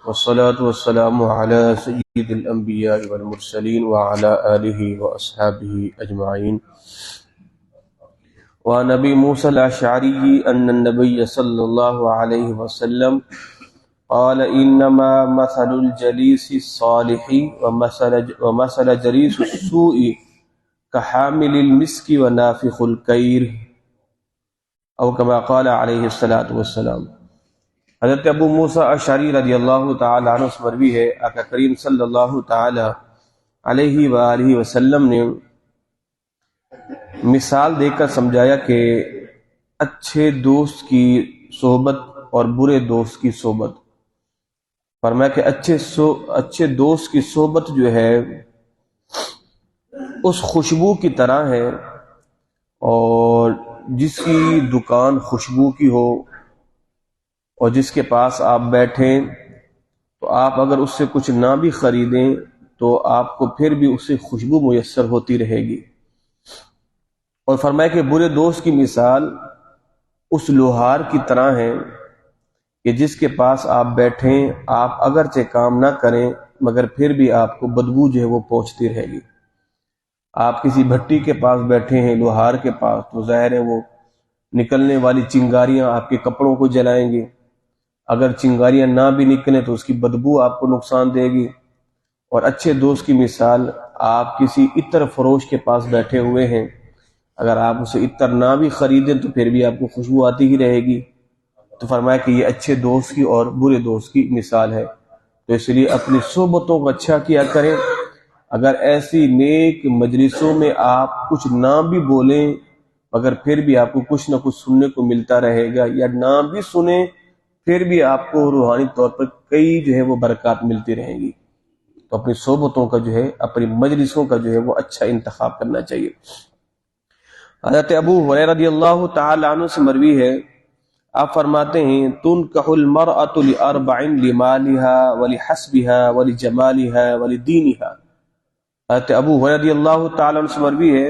والصلاة والسلام على سيد الأنبياء والمرسلين وعلى آله وأصحابه أجمعين. وعن أبي موسى الأشعري أن النبي صلى الله عليه وسلم قال إنما مثل الجليس الصالح ومثل جليس السوء كحامل المسك ونافخ الكير أو كما قال عليه الصلاة والسلام. حضرت ابو موسیٰ اشعری رضی اللہ تعالی عنہ سے مروی ہے، آقا کریم صلی اللہ تعالی علیہ وآلہ وسلم نے مثال دے کر سمجھایا کہ اچھے دوست کی صحبت اور برے دوست کی صحبت. فرمایا کہ اچھے دوست کی صحبت جو ہے اس خوشبو کی طرح ہے، اور جس کی دکان خوشبو کی ہو اور جس کے پاس آپ بیٹھیں تو آپ اگر اس سے کچھ نہ بھی خریدیں تو آپ کو پھر بھی اس سے خوشبو میسر ہوتی رہے گی. اور فرمایا کہ برے دوست کی مثال اس لوہار کی طرح ہے کہ جس کے پاس آپ بیٹھیں، آپ اگرچہ کام نہ کریں مگر پھر بھی آپ کو بدبو جو ہے وہ پہنچتی رہے گی. آپ کسی بھٹی کے پاس بیٹھے ہیں، لوہار کے پاس، تو ظاہر ہے وہ نکلنے والی چنگاریاں آپ کے کپڑوں کو جلائیں گی. اگر چنگاریاں نہ بھی نکلیں تو اس کی بدبو آپ کو نقصان دے گی. اور اچھے دوست کی مثال، آپ کسی عطر فروش کے پاس بیٹھے ہوئے ہیں، اگر آپ اسے عطر نہ بھی خریدیں تو پھر بھی آپ کو خوشبو آتی ہی رہے گی. تو فرمایا کہ یہ اچھے دوست کی اور برے دوست کی مثال ہے. تو اس لیے اپنی صحبتوں کو اچھا کیا کریں. اگر ایسی نیک مجلسوں میں آپ کچھ نہ بھی بولیں مگر پھر بھی آپ کو کچھ نہ کچھ سننے کو ملتا رہے گا، یا نہ بھی سنیں پھر بھی آپ کو روحانی طور پر کئی جو ہے وہ برکات ملتی رہیں گی. تو اپنی صحبتوں کا جو ہے، اپنی مجلسوں کا جو ہے وہ اچھا انتخاب کرنا چاہیے. حضرت ابو ہریرہ رضی اللہ تعالی عنہ سے مروی ہے، آپ فرماتے ہیں تنکح المرأة لأربع لمالها ولحسبها ولجمالها ولدینها. حضرت ابو ہریرہ رضی اللہ تعالی عنہ سے مروی ہے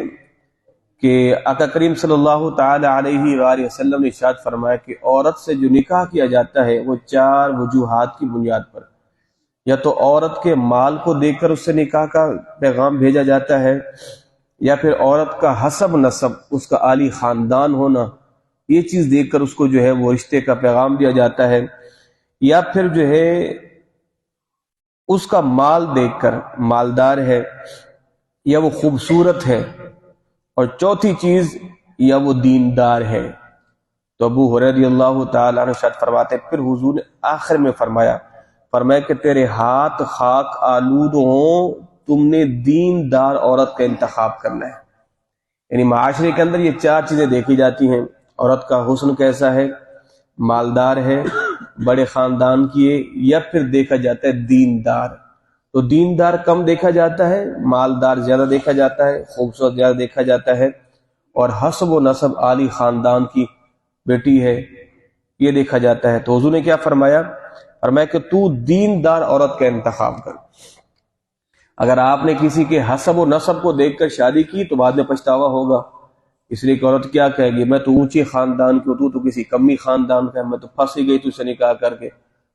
کہ آقا کریم صلی اللہ تعالی علیہ وآلہ وسلم نے ارشاد فرمایا کہ عورت سے جو نکاح کیا جاتا ہے وہ چار وجوہات کی بنیاد پر، یا تو عورت کے مال کو دیکھ کر اس سے نکاح کا پیغام بھیجا جاتا ہے، یا پھر عورت کا حسب نسب، اس کا عالی خاندان ہونا، یہ چیز دیکھ کر اس کو جو ہے وہ رشتے کا پیغام دیا جاتا ہے، یا پھر جو ہے اس کا مال دیکھ کر، مالدار ہے یا وہ خوبصورت ہے، اور چوتھی چیز یا وہ دیندار ہے. تو ابو ہریرہ رضی اللہ تعالیٰ عنہ ارشاد فرماتے پھر حضور نے آخر میں فرمایا کہ تیرے ہاتھ خاک آلود ہوں، تم نے دیندار عورت کا انتخاب کرنا ہے. یعنی معاشرے کے اندر یہ چار چیزیں دیکھی جاتی ہیں. عورت کا حسن کیسا ہے، مالدار ہے، بڑے خاندان کی ہے، یا پھر دیکھا جاتا ہے دیندار. تو دیندار کم دیکھا جاتا ہے، مالدار زیادہ دیکھا جاتا ہے، خوبصورت زیادہ دیکھا جاتا ہے، اور حسب و نسب عالی خاندان کی بیٹی ہے یہ دیکھا جاتا ہے. تو حضور نے کیا فرمایا کہ تو دیندار عورت کا انتخاب کر. اگر آپ نے کسی کے حسب و نسب کو دیکھ کر شادی کی تو بعد میں پچھتاوا ہوگا. اس لیے کہ عورت کیا کہے گی، میں تو اونچے خاندان کی ہوں، تو کسی کمی خاندان کا ہے، میں تو پھنس ہی گئی تو سے نکاح کر کے،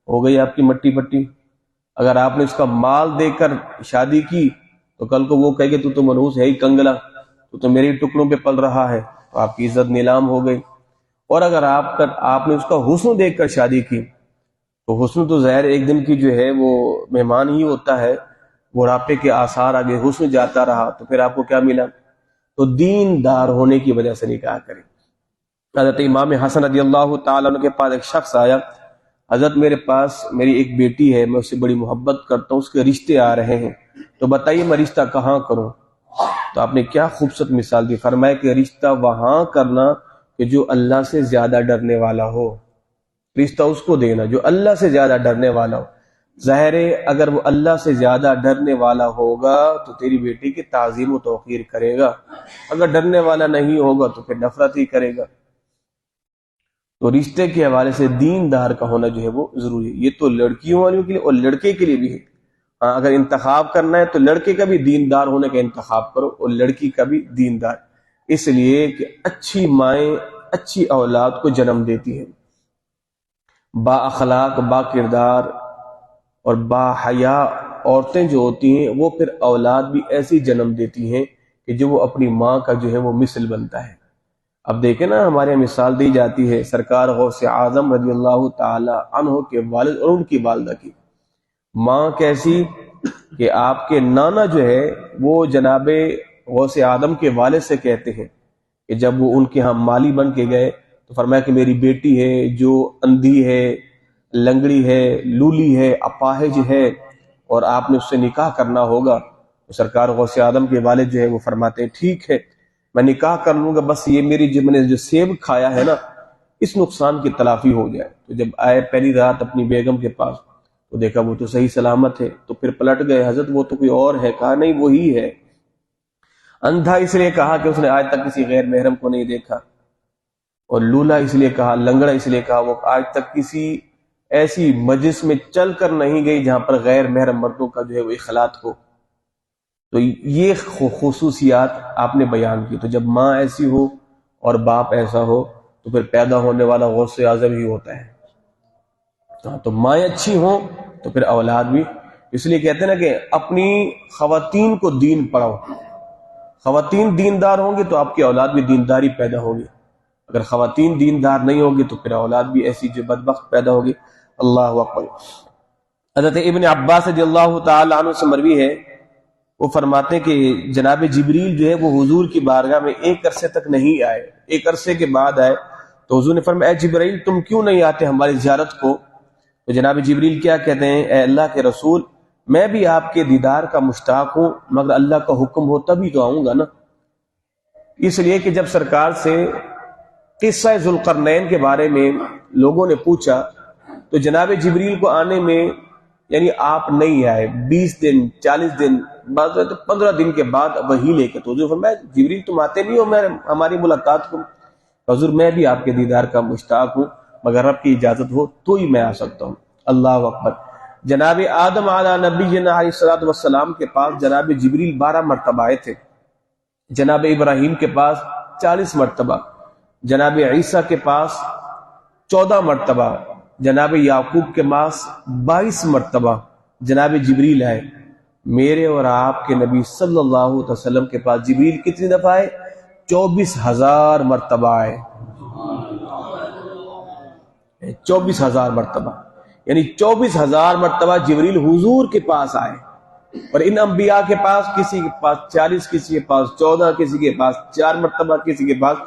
ہو گئی آپ کی مٹی پٹی. اگر آپ نے اس کا مال دیکھ کر شادی کی تو کل کو وہ کہے گی تو منحوس ہے ہی کنگلا، تو میرے ٹکڑوں پہ پل رہا ہے، تو آپ کی عزت نیلام ہو گئی. اور اگر آپ نے اس کا حسن دیکھ کر شادی کی تو حسن تو ظاہر ایک دن کی جو ہے وہ مہمان ہی ہوتا ہے، بڑھاپے کے آثار آگے حسن جاتا رہا تو پھر آپ کو کیا ملا. تو دیندار ہونے کی وجہ سے نکاح کریں. حضرت امام حسن رضی اللہ تعالیٰ عنہ کے پاس ایک شخص آیا، حضرت میرے پاس میری ایک بیٹی ہے، میں اس سے بڑی محبت کرتا ہوں، اس کے رشتے آ رہے ہیں، تو بتائیے میں رشتہ کہاں کروں. تو آپ نے کیا خوبصورت مثال دی. فرمایا کہ رشتہ وہاں کرنا کہ جو اللہ سے زیادہ ڈرنے والا ہو. رشتہ اس کو دینا جو اللہ سے زیادہ ڈرنے والا ہو. ظاہر ہے اگر وہ اللہ سے زیادہ ڈرنے والا ہوگا تو تیری بیٹی کی تعظیم و توقیر کرے گا، اگر ڈرنے والا نہیں ہوگا تو پھر نفرت ہی کرے گا. تو رشتے کے حوالے سے دیندار کا ہونا جو ہے وہ ضروری ہے. یہ تو لڑکیوں والوں کے لیے اور لڑکے کے لیے بھی ہے. ہاں اگر انتخاب کرنا ہے تو لڑکے کا بھی دیندار ہونے کا انتخاب کرو اور لڑکی کا بھی دیندار، اس لیے کہ اچھی مائیں اچھی اولاد کو جنم دیتی ہیں، با اخلاق با کردار اور باحیا عورتیں جو ہوتی ہیں وہ پھر اولاد بھی ایسی جنم دیتی ہیں کہ جو وہ اپنی ماں کا جو ہے وہ مثل بنتا ہے۔ اب دیکھیں نا، ہمارے یہاں مثال دی جاتی ہے سرکار غوث اعظم رضی اللہ تعالی عنہ کے والد اور ان کی والدہ کی۔ ماں کیسی کہ آپ کے نانا جو ہے وہ جناب غوث اعظم کے والد سے کہتے ہیں کہ جب وہ ان کے ہاں مالی بن کے گئے تو فرمایا کہ میری بیٹی ہے جو اندھی ہے، لنگڑی ہے، لولی ہے، اپاہج ہے، اور آپ نے اس سے نکاح کرنا ہوگا۔ تو سرکار غوث اعظم کے والد جو ہے وہ فرماتے ہیں ٹھیک ہے، میں نکاح کر لوں گا، بس یہ میں نے جو سیب کھایا ہے نا اس نقصان کی تلافی ہو جائے۔ تو جب آئے پہلی رات اپنی بیگم کے پاس تو دیکھا وہ تو صحیح سلامت ہے، تو پھر پلٹ گئے، حضرت وہ تو کوئی اور ہے۔ کہا نہیں وہی ہے۔ اندھا اس لیے کہا کہ اس نے آج تک کسی غیر محرم کو نہیں دیکھا، اور لولا اس لیے کہا، لنگڑا اس لیے کہا وہ آج تک کسی ایسی مجلس میں چل کر نہیں گئی جہاں پر غیر محرم مردوں کا جو ہے وہ اخلاط ہو۔ تو یہ خصوصیات آپ نے بیان کی۔ تو جب ماں ایسی ہو اور باپ ایسا ہو تو پھر پیدا ہونے والا غوث اعظم ہی ہوتا ہے۔ تو مائیں اچھی ہوں تو پھر اولاد بھی۔ اس لیے کہتے ہیں نا کہ اپنی خواتین کو دین پڑھاؤ، خواتین دیندار ہوں گی تو آپ کی اولاد بھی دینداری پیدا ہوگی، اگر خواتین دیندار نہیں ہوگی تو پھر اولاد بھی ایسی جو بدبخت پیدا ہوگی۔ اللہ اکبر۔ حضرت ابن عباس رضی اللہ تعالی عنہ سے مروی ہے، وہ فرماتے ہیں کہ جناب جبریل جو ہے وہ حضور کی بارگاہ میں ایک عرصے تک نہیں آئے، ایک عرصے کے بعد آئے تو حضور نے فرمایا اے جبریل تم کیوں نہیں آتے ہماری زیارت کو؟ تو جناب جبریل کیا کہتے ہیں، اے اللہ کے رسول میں بھی آپ کے دیدار کا مشتاق ہوں، مگر اللہ کا حکم ہو تبھی تو آؤں گا نا۔ اس لیے کہ جب سرکار سے قصہ ذوالقرنین کے بارے میں لوگوں نے پوچھا تو جناب جبریل کو آنے میں یعنی آپ نہیں آئے، 20 دن 40 دن بعض 15 دن کے بعد وہی لے کے، تو حضور فرمایا جبریل تم آتے نہیں ہو ہماری ملاقات کو؟ حضور میں بھی آپ کے دیدار کا مشتاق ہوں، مگر رب کی اجازت ہو تو ہی میں آ سکتا ہوں۔ اللہ اکبر۔ جناب آدم علیہ نبینا علیہ الصلوۃ والسلام کے پاس جناب جبریل 12 مرتبہ آئے تھے، جناب ابراہیم کے پاس 40 مرتبہ، جناب عیسیٰ کے پاس 14 مرتبہ، جناب یعقوب کے پاس 22 مرتبہ جناب جبریل آئے۔ میرے اور آپ کے نبی صلی اللہ علیہ وسلم کے پاس جبریل کتنی دفعہ آئے؟ 24,000 مرتبہ آئے، 24,000 مرتبہ، یعنی 24,000 مرتبہ جبریل حضور کے پاس آئے۔ اور ان انبیاء کے پاس کسی کے پاس 40، کسی کے پاس 14، کسی کے پاس 4 مرتبہ، کسی کے پاس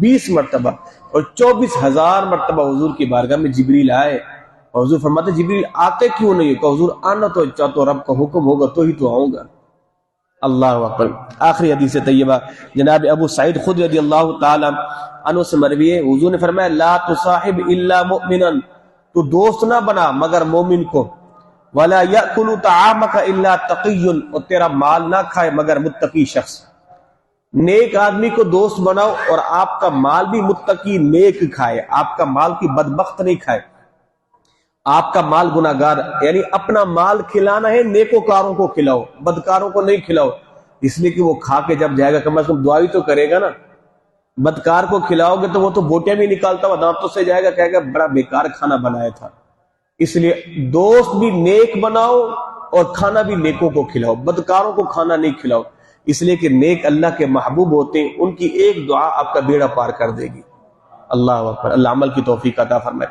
20 مرتبہ، اور 24,000 مرتبہ حضور کی بارگاہ میں جبریل آئے۔ اور حضور فرماتے جبریل آتے کیوں نہیں؟ کہ حضور آنا تو چاہتا رب کا حکم ہوگا تو ہی تو آؤں گا۔ اللہ اکبر۔ آخری حدیث طیبہ جناب ابو سعید خدری رضی اللہ تعالی عنہ سے مروی ہے، حضور نے فرمایا لا تصاحب الا مؤمنا، تو دوست نہ بنا مگر مومن کو، ولا یاکل طعامک الا تقی، اور تیرا مال نہ کھائے مگر متقی شخص۔ نیک آدمی کو دوست بناؤ اور آپ کا مال بھی متقی نیک کھائے، آپ کا مال کی بدبخت نہیں کھائے، آپ کا مال گناہگار، یعنی اپنا مال کھلانا ہے نیکوکاروں کو کھلاؤ، بدکاروں کو نہیں کھلاؤ، اس لیے کہ وہ کھا کے جب جائے گا کم از کم دعا تو کرے گا نا۔ بدکار کو کھلاؤ گے تو وہ تو بوٹیاں بھی نکالتا ہوا دانتوں سے جائے گا، کہے گا بڑا بیکار کھانا بنایا تھا۔ اس لیے دوست بھی نیک بناؤ اور کھانا بھی نیکوں کو کھلاؤ، بدکاروں کو کھانا نہیں کھلاؤ، اس لیے کہ نیک اللہ کے محبوب ہوتے ہیں، ان کی ایک دعا آپ کا بیڑا پار کر دے گی۔ اللہ اکبر۔ اللہ عمل کی توفیق عطا فرمائے۔